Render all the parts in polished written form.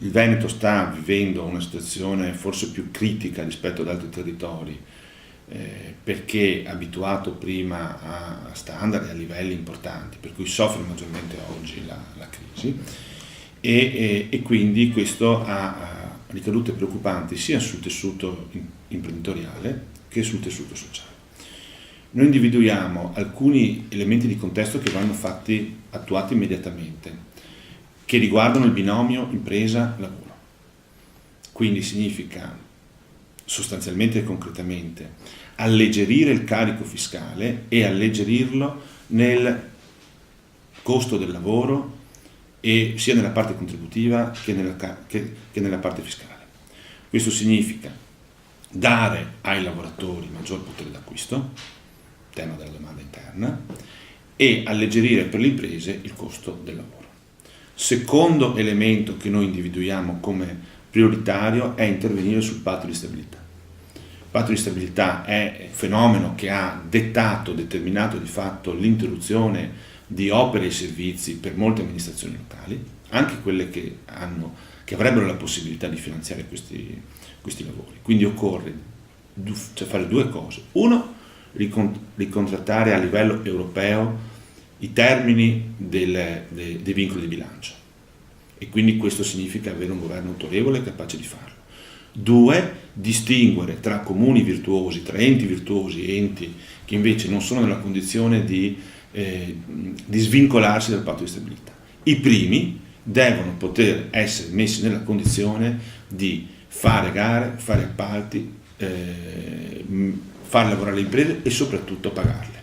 il Veneto sta vivendo una situazione forse più critica rispetto ad altri territori, perché abituato prima a standard e a livelli importanti, per cui soffre maggiormente oggi la crisi e quindi questo ha ricadute preoccupanti sia sul tessuto imprenditoriale che sul tessuto sociale. Noi individuiamo alcuni elementi di contesto che vanno attuati immediatamente, che riguardano il binomio impresa-lavoro. Quindi significa sostanzialmente e concretamente alleggerire il carico fiscale e alleggerirlo nel costo del lavoro e sia nella parte contributiva che nella parte fiscale. Questo significa dare ai lavoratori maggior potere d'acquisto, tema della domanda interna, e alleggerire per le imprese il costo del lavoro. Secondo elemento che noi individuiamo come prioritario è intervenire sul patto di stabilità. Il patto di stabilità è un fenomeno che ha determinato di fatto l'interruzione di opere e servizi per molte amministrazioni locali, anche quelle che avrebbero la possibilità di finanziare questi lavori. Quindi occorre fare due cose. Uno, ricontrattare a livello europeo i termini dei vincoli di bilancio, e quindi questo significa avere un governo autorevole capace di farlo. Due, distinguere tra comuni virtuosi, tra enti virtuosi e enti che invece non sono nella condizione di svincolarsi dal patto di stabilità. I primi devono poter essere messi nella condizione di fare gare, fare appalti, far lavorare le imprese e soprattutto pagarle.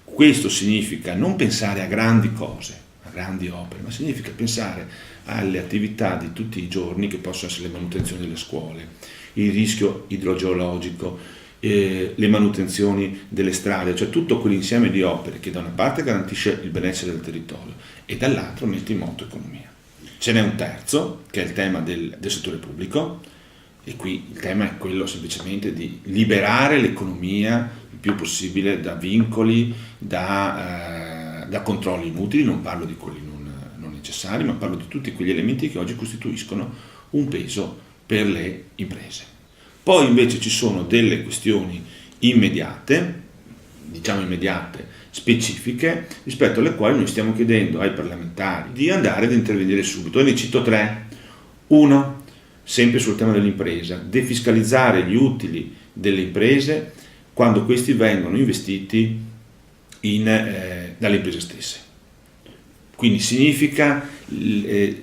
Questo significa non pensare a grandi cose, a grandi opere, ma significa pensare alle attività di tutti i giorni che possono essere le manutenzioni delle scuole, il rischio idrogeologico, le manutenzioni delle strade, cioè tutto quell'insieme di opere che da una parte garantisce il benessere del territorio e dall'altro mette in moto economia. Ce n'è un terzo, che è il tema del settore pubblico, e qui il tema è quello semplicemente di liberare l'economia il più possibile da vincoli, da controlli inutili. Non parlo di quelli non necessari, ma parlo di tutti quegli elementi che oggi costituiscono un peso per le imprese. Poi invece ci sono delle questioni immediate, specifiche, rispetto alle quali noi stiamo chiedendo ai parlamentari di andare ad intervenire subito. E ne cito tre. Uno, sempre sul tema dell'impresa, defiscalizzare gli utili delle imprese quando questi vengono investiti dalle imprese stesse. Quindi significa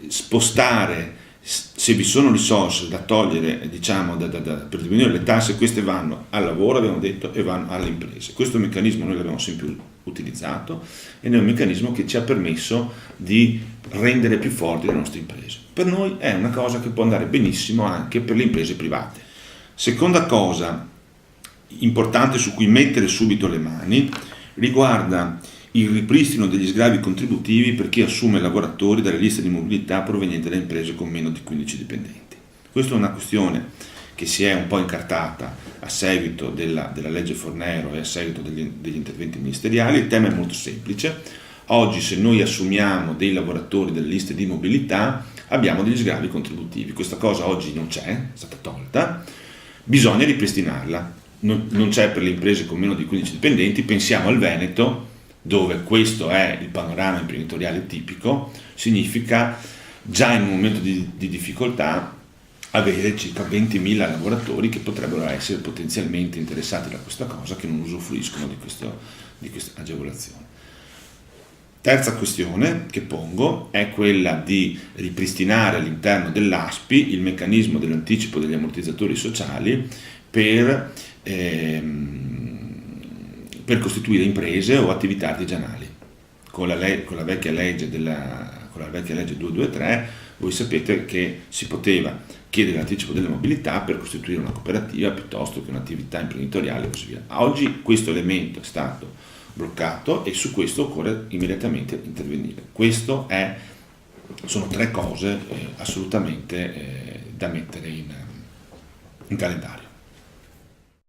spostare, se vi sono risorse da togliere, per diminuire le tasse, queste vanno al lavoro, abbiamo detto, e vanno alle imprese. Questo meccanismo noi l'abbiamo sempre utilizzato ed è un meccanismo che ci ha permesso di rendere più forti le nostre imprese. Per noi è una cosa che può andare benissimo anche per le imprese private. Seconda cosa importante su cui mettere subito le mani riguarda il ripristino degli sgravi contributivi per chi assume lavoratori dalle liste di mobilità provenienti da imprese con meno di 15 dipendenti. Questa è una questione che si è un po' incartata a seguito della legge Fornero e a seguito degli interventi ministeriali. Il tema è molto semplice. Oggi se noi assumiamo dei lavoratori delle liste di mobilità abbiamo degli sgravi contributivi. Questa cosa oggi non c'è, è stata tolta, bisogna ripristinarla. Non c'è per le imprese con meno di 15 dipendenti. Pensiamo al Veneto, dove questo è il panorama imprenditoriale tipico. Significa già in un momento di difficoltà avere circa 20.000 lavoratori che potrebbero essere potenzialmente interessati da questa cosa, che non usufruiscono di queste agevolazioni. Terza questione che pongo è quella di ripristinare all'interno dell'ASPI il meccanismo dell'anticipo degli ammortizzatori sociali per costituire imprese o attività artigianali. Con la vecchia legge 223 voi sapete che si poteva chiedere l'anticipo della mobilità per costituire una cooperativa piuttosto che un'attività imprenditoriale e così via. Oggi questo elemento è stato bloccato e su questo occorre immediatamente intervenire. Sono tre cose assolutamente da mettere in calendario.